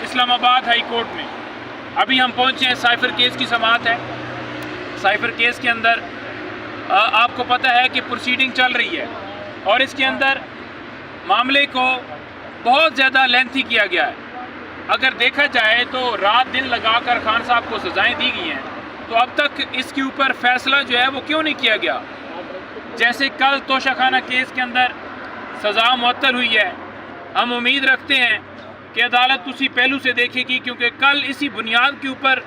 Islamabad high court में अभी हम पहुंचे हैं। साइफर केस की समाअत है। साइफर केस के अंदर आपको पता है कि प्रोसीडिंग चल रही है और इसके अंदर मामले को बहुत ज़्यादा लेंथी किया गया है। अगर देखा जाए तो रात दिन लगाकर खान साहब को सज़ाएं दी गई हैं, तो अब तक इसके ऊपर फैसला जो है वो क्यों नहीं किया गया। जैसे कल तोशाखाना केस के अंदर सज़ा मुअत्तल हुई है, हम उम्मीद रखते हैं कि अदालत उसी पहलू से देखेगी, क्योंकि कल इसी बुनियाद के ऊपर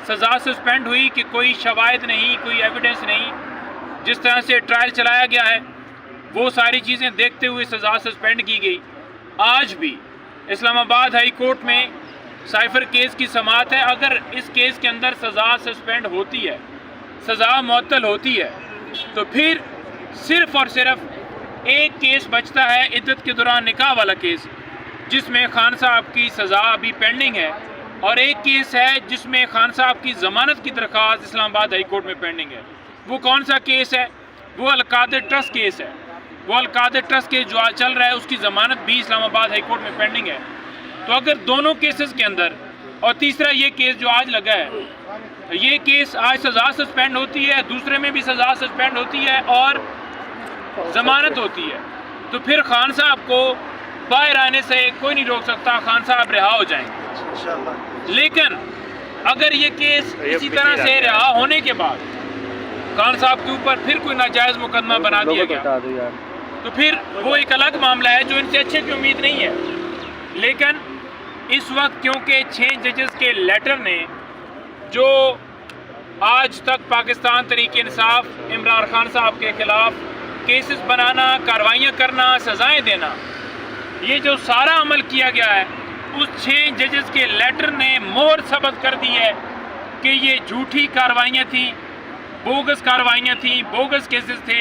सज़ा सस्पेंड हुई कि कोई शवाहिद नहीं, कोई एविडेंस नहीं। जिस तरह से ट्रायल चलाया गया है वो सारी चीज़ें देखते हुए सज़ा सस्पेंड की गई। आज भी इस्लामाबाद हाई कोर्ट में साइफर केस की समाअत है। अगर इस केस के अंदर सज़ा सस्पेंड होती है, सज़ा मुअत्तल होती है, तो फिर सिर्फ़ और सिर्फ एक केस बचता है, इद्दत के दौरान निकाह वाला केस, जिसमें खान साहब की सज़ा अभी पेंडिंग है, और एक केस है जिसमें खान साहब की ज़मानत की दरख्वास्त इस्लामाबाद हाई कोर्ट में पेंडिंग है। वो कौन सा केस है? वो अल-कादिर ट्रस्ट केस है। वो अल-कादिर ट्रस्ट केस जो आज चल रहा है उसकी ज़मानत भी इस्लामाबाद हाई कोर्ट में पेंडिंग है। तो अगर दोनों केसेस के अंदर, और तीसरा ये केस जो आज लगा है, ये केस आज सज़ा सस्पेंड होती है, दूसरे में भी सज़ा सस्पेंड होती है और ज़मानत होती है, तो फिर खान साहब को बाहर आने से कोई नहीं रोक सकता, खान साहब रिहा हो जाएंगे। लेकिन अगर ये केस इसी तरह से रिहा होने के बाद खान साहब के ऊपर फिर कोई नाजायज़ मुकदमा बना दिया गया, तो फिर वो एक अलग मामला है जो इनसे अच्छे की उम्मीद नहीं है। लेकिन इस वक्त क्योंकि 6 जजेस के लेटर ने जो आज तक पाकिस्तान तहरीक इंसाफ इमरान खान साहब के ख़िलाफ़ केसेस बनाना, कार्रवाइयाँ करना, सज़ाएँ देना, ये जो सारा अमल किया गया है, उस 6 जजेस के लेटर ने मोहर सबत कर दी है कि ये झूठी कार्रवाइयाँ थी, बोगस कार्रवाइयाँ थी, बोगस केसेस थे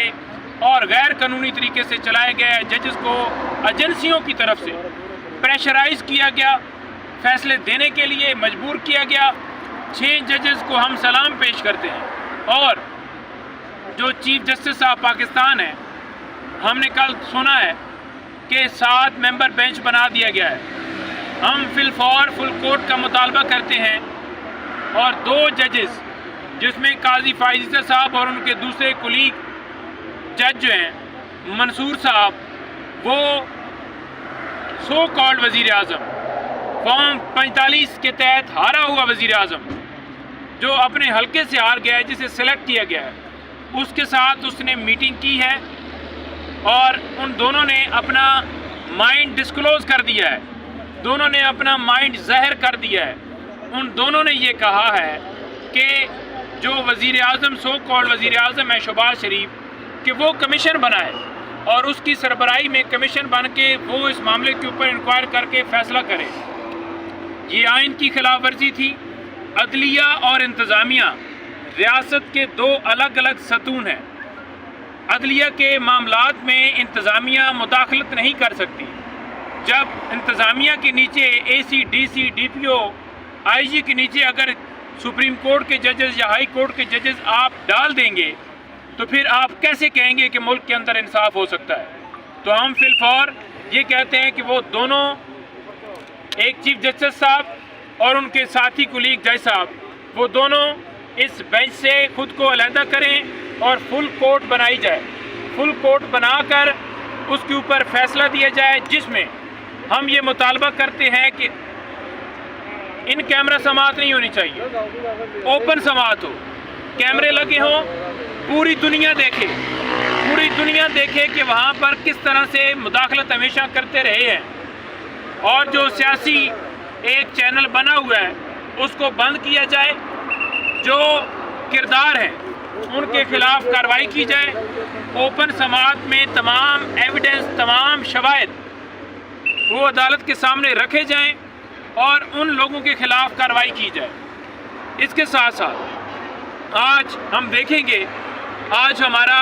और गैर कानूनी तरीके से चलाए गए। जजेस को एजेंसियों की तरफ से प्रेशराइज किया गया, फैसले देने के लिए मजबूर किया गया। 6 जजेस को हम सलाम पेश करते हैं। और जो चीफ जस्टिस ऑफ पाकिस्तान है, हमने कल सुना है कि 7 मेंबर बेंच बना दिया गया है। हम फिलफौर फुल कोर्ट का मुतालबा करते हैं और 2 जजेस, जिसमें काजी फायज़ साहब और उनके दूसरे कुलीग जज जो हैं मंसूर साहब, वो सो कॉल्ड वज़ीर आज़म, फॉर्म 45 के तहत हारा हुआ वज़ीर आज़म, जो अपने हल्के से हार गया है, जिसे सेलेक्ट किया गया है, उसके साथ उसने मीटिंग की है और उन दोनों ने अपना माइंड डिस्क्लोज़ कर दिया है, दोनों ने अपना माइंड ज़ाहिर कर दिया है। उन दोनों ने ये कहा है कि जो वज़ीर आज़म, सो कॉल्ड वज़ीर आज़म है शहबाज शरीफ, कि वो कमीशन बनाए और उसकी सरबराही में कमीशन बन के वो इस मामले के ऊपर इंक्वायर करके फ़ैसला करे। ये आइन की खिलाफ वर्जी थी। अदलिया और इंतज़ामिया रियासत के 2 अलग अलग सतून हैं। अदलिया के मामलात में इंतज़ामिया मुदाखलत नहीं कर सकती। जब इंतज़ामिया के नीचे AC, DC, DPO, IG के नीचे अगर सुप्रीम कोर्ट के जजेस या हाई कोर्ट के जजेस आप डाल देंगे, तो फिर आप कैसे कहेंगे कि मुल्क के अंदर इंसाफ हो सकता है। तो हम फिलफौर ये कहते हैं कि वो दोनों, एक चीफ जस्टिस साहब और उनके साथी कुलीग जज साहब, वो दोनों इस बेंच से खुद को अलहदा करें और फुल कोर्ट बनाई जाए। फुल कोर्ट बनाकर उसके ऊपर फैसला दिया जाए, जिसमें हम ये मुतालबा करते हैं कि इन कैमरा समाअत नहीं होनी चाहिए, ओपन समाअत हो, कैमरे लगे हों, पूरी दुनिया देखे, पूरी दुनिया देखे कि वहाँ पर किस तरह से मुदाखलत हमेशा करते रहे हैं। और जो सियासी एक चैनल बना हुआ है उसको बंद किया जाए, जो किरदार हैं उनके खिलाफ कार्रवाई की जाए। ओपन समाअत में तमाम एविडेंस, तमाम शवाहिद वो अदालत के सामने रखे जाएं और उन लोगों के खिलाफ कार्रवाई की जाए। इसके साथ साथ आज हम देखेंगे, आज हमारा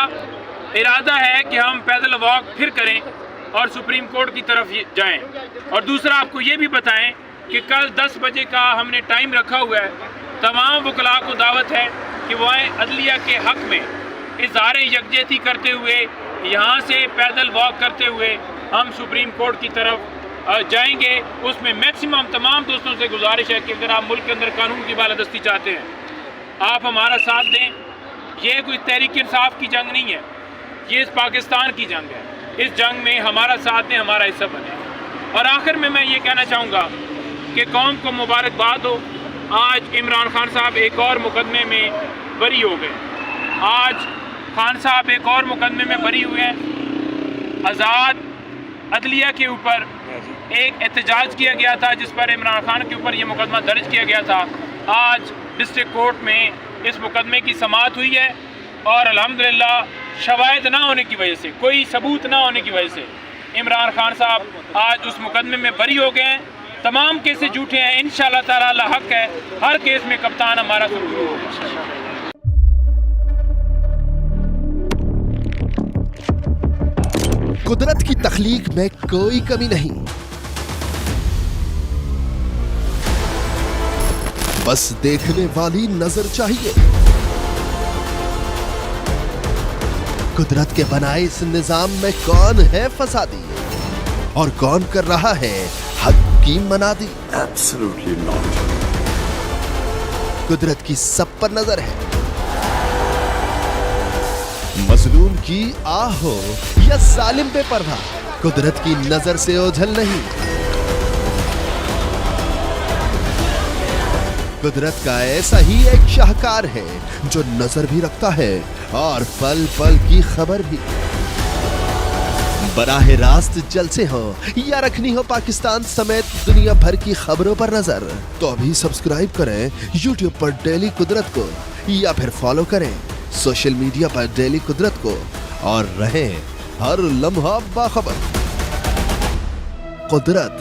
इरादा है कि हम पैदल वॉक फिर करें और सुप्रीम कोर्ट की तरफ जाएं। और दूसरा आपको ये भी बताएं कि कल 10 बजे का हमने टाइम रखा हुआ है। तमाम वकला को दावत है कि वो आए, अदलिया के हक़ में इज़हार यकजहती करते हुए, यहाँ से पैदल वॉक करते हुए हम सुप्रीम कोर्ट की तरफ जाएंगे उसमें मैक्सिमम तमाम दोस्तों से गुजारिश है कि अगर आप मुल्क के अंदर कानून की बालादस्ती चाहते हैं आप हमारा साथ दें। ये कोई तहरीक इंसाफ की जंग नहीं है, ये इस पाकिस्तान की जंग है। इस जंग में हमारा साथ दें, हमारा हिस्सा बने। और आखिर में मैं ये कहना चाहूँगा कि कौम को मुबारकबाद हो, आज इमरान खान साहब एक और मुकदमे में बरी हो गए। आज खान साहब एक और मुकदमे में बरी हुए हैं। आज़ाद अदलिया के ऊपर एक एहतजाज किया गया था जिस पर इमरान खान के ऊपर यह मुकदमा दर्ज किया गया था। आज डिस्ट्रिक्ट कोर्ट में इस मुकदमे की समाअत हुई है और अल्हम्दुलिल्लाह शवाहिद ना होने की वजह से, कोई सबूत ना होने की वजह से इमरान खान साहब आज उस मुकदमे में बरी हो गए हैं। तमाम केसेस झूठे हैं, इंशाअल्लाह ताला अल्लाह हक है, हर केस में कप्तान हमारा सुरखरू होगा। कुदरत की तख्लीक में कोई कमी नहीं, बस देखने वाली नजर चाहिए। कुदरत के बनाए इस निजाम में कौन है फसादी और कौन कर रहा है हक की मनादी? Absolutely not. कुदरत की सब पर नजर है। मजलूम की आह हो या जालिम पे पर्दा, कुदरत की नजर से ओझल नहीं। कुदरत का ऐसा ही एक शाहकार है जो नजर भी रखता है और पल पल की खबर भी। बराह रास्त जलसे हो या रखनी हो पाकिस्तान समेत दुनिया भर की खबरों पर नजर, तो अभी सब्सक्राइब करें YouTube पर डेली कुदरत को या फिर फॉलो करें सोशल मीडिया पर डेली कुदरत को और रहें हर लम्हा बाखबर। कुदरत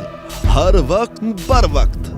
हर वक्त बर वक्त।